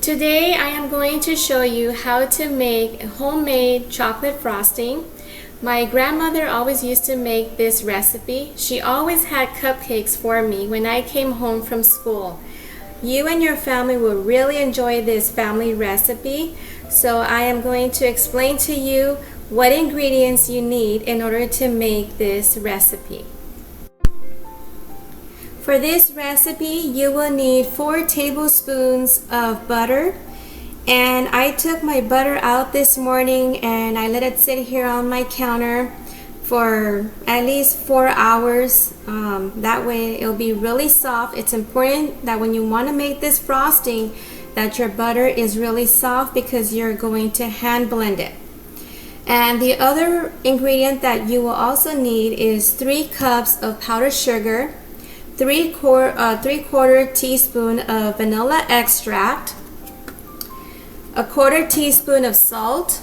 Today I am going to show you how to make homemade chocolate frosting. My grandmother always used to make this recipe. She always had cupcakes for me when I came home from school. You and your family will really enjoy this family recipe. So I am going to explain to you what ingredients you need in order to make this recipe. For this recipe, you will need 4 tablespoons of butter. And I took my butter out this morning and I let it sit here on my counter for at least 4 hours. That way it'll be really soft. It's important that when you want to make this frosting that your butter is really soft because you're going to hand blend it. And the other ingredient that you will also need is 3 cups of powdered sugar, 3/4 teaspoon of vanilla extract, a 1/4 teaspoon of salt,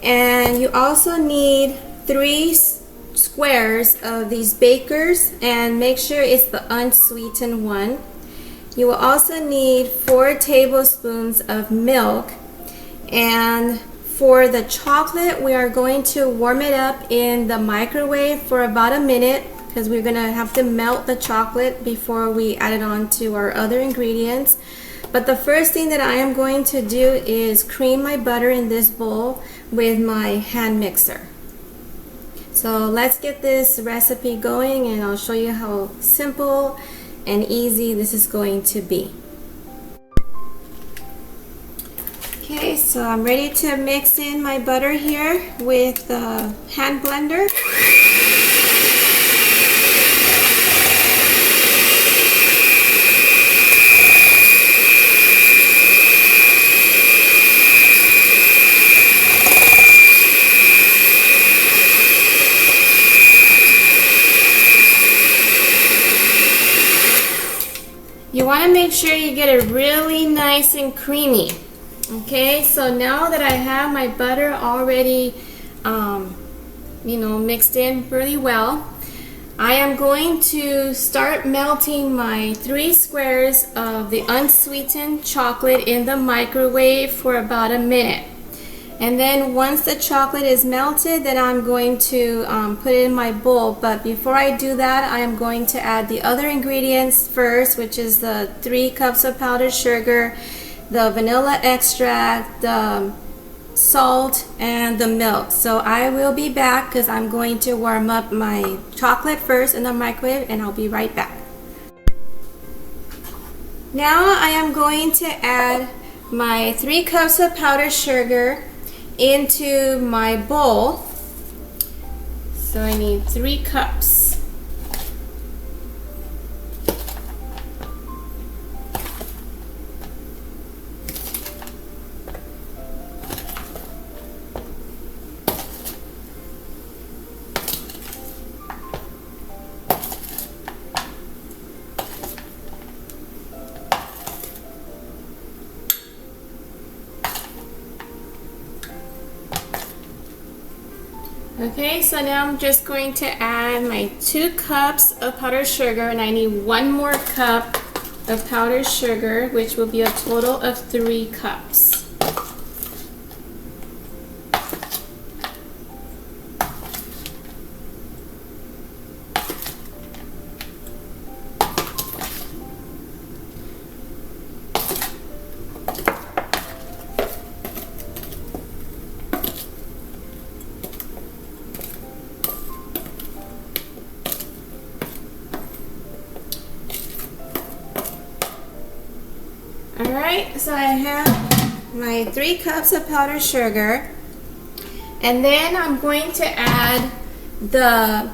and you also need 3 squares of these bakers, and make sure it's the unsweetened one. You will also need 4 tablespoons of milk, and for the chocolate we are going to warm it up in the microwave for about a minute because we're gonna have to melt the chocolate before we add it on to our other ingredients. But the first thing that I am going to do is cream my butter in this bowl with my hand mixer. So let's get this recipe going and I'll show you how simple and easy this is going to be. Okay, so I'm ready to mix in my butter here with the hand blender. You want to make sure you get it really nice and creamy. Okay, so now that I have my butter already mixed in really well, I am going to start melting my 3 squares of the unsweetened chocolate in the microwave for about a minute. And then once the chocolate is melted, then I'm going to put it in my bowl. But before I do that, I am going to add the other ingredients first, which is the 3 cups of powdered sugar, the vanilla extract, the salt, and the milk. So I will be back because I'm going to warm up my chocolate first in the microwave, and I'll be right back. Now I am going to add my 3 cups of powdered sugar into my bowl. So I need 3 cups. Okay, so now I'm just going to add my 2 cups of powdered sugar, and I need 1 more cup of powdered sugar, which will be a total of 3 cups. Alright, so I have my 3 cups of powdered sugar, and then I'm going to add the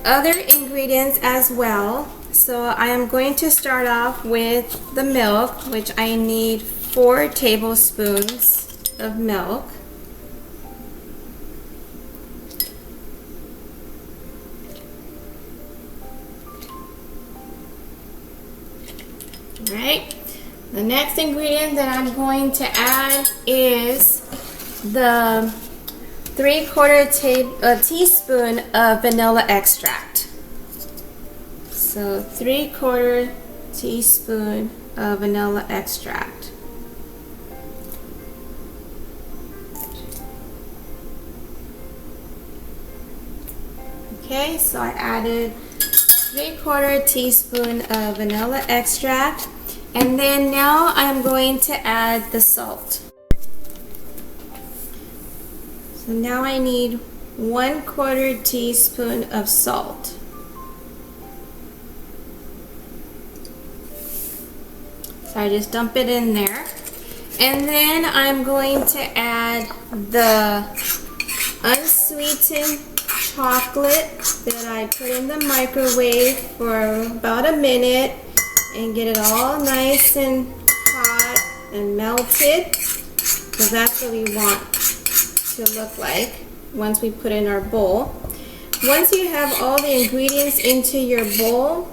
other ingredients as well. So I am going to start off with the milk, which I need 4 tablespoons of milk. Alright. The next ingredient that I'm going to add is the 3/4 teaspoon of vanilla extract. So 3/4 teaspoon of vanilla extract. Okay, so I added 3/4 teaspoon of vanilla extract, and then now I'm going to add the salt. So now I need 1/4 teaspoon of salt. So I just dump it in there. And then I'm going to add the unsweetened chocolate that I put in the microwave for about a minute and get it all nice and hot and melted, because that's what we want to look like once we put in our bowl. Once you have all the ingredients into your bowl,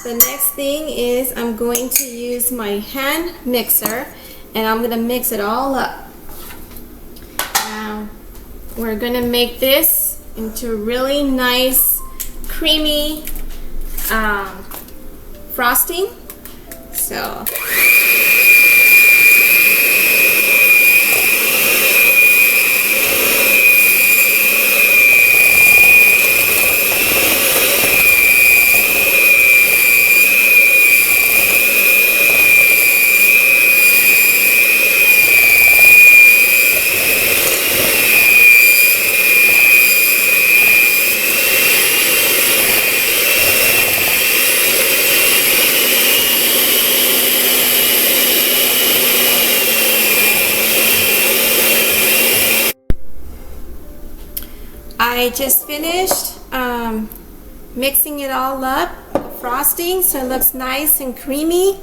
the next thing is I'm going to use my hand mixer and I'm going to mix it all up. Now we're going to make this into a really nice creamy frosting. So I just finished mixing it all up, frosting, so it looks nice and creamy.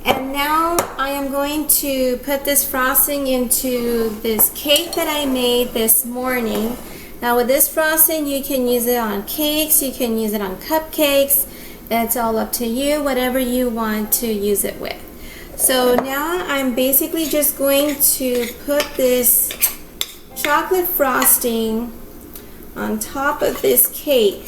And now I am going to put this frosting into this cake that I made this morning. Now with this frosting, you can use it on cakes, you can use it on cupcakes. That's all up to you, whatever you want to use it with. So now I'm basically just going to put this chocolate frosting on top of this cake.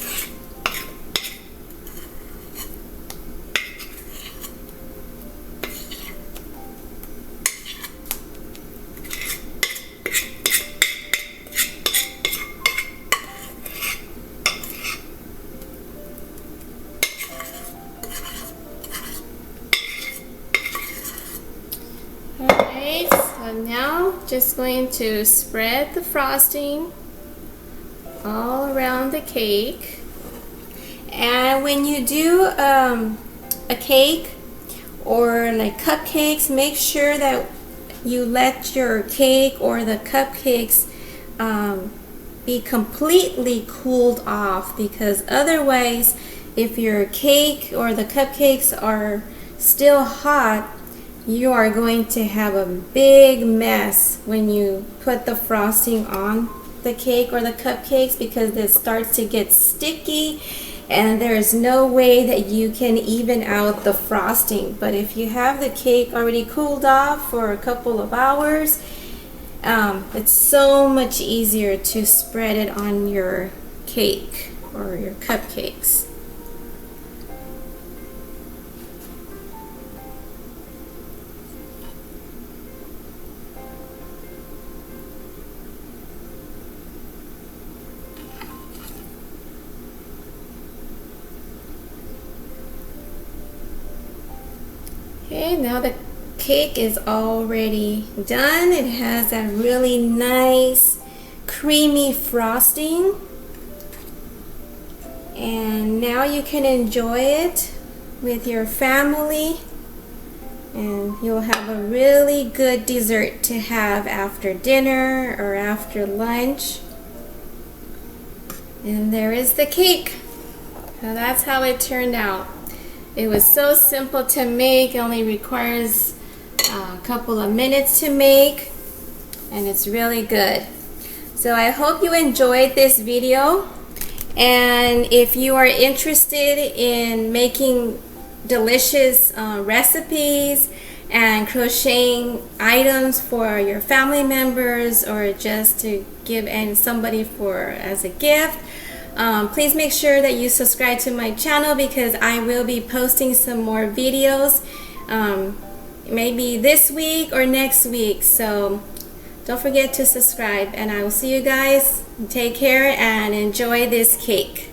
Alright, so now just going to spread the frosting all around the cake. And when you do a cake or like cupcakes, make sure that you let your cake or the cupcakes be completely cooled off, because otherwise if your cake or the cupcakes are still hot, you are going to have a big mess when you put the frosting on the cake or the cupcakes, because it starts to get sticky and there's no way that you can even out the frosting. But if you have the cake already cooled off for a couple of hours, it's so much easier to spread it on your cake or your cupcakes. Okay, now the cake is already done. It has that really nice creamy frosting, and now you can enjoy it with your family, and you'll have a really good dessert to have after dinner or after lunch. And there is the cake. So that's how it turned out. It was so simple to make, it only requires a couple of minutes to make, and it's really good. So I hope you enjoyed this video, and if you are interested in making delicious recipes and crocheting items for your family members or just to give somebody as a gift, please make sure that you subscribe to my channel, because I will be posting some more videos maybe this week or next week. So don't forget to subscribe, and I will see you guys. Take care and enjoy this cake.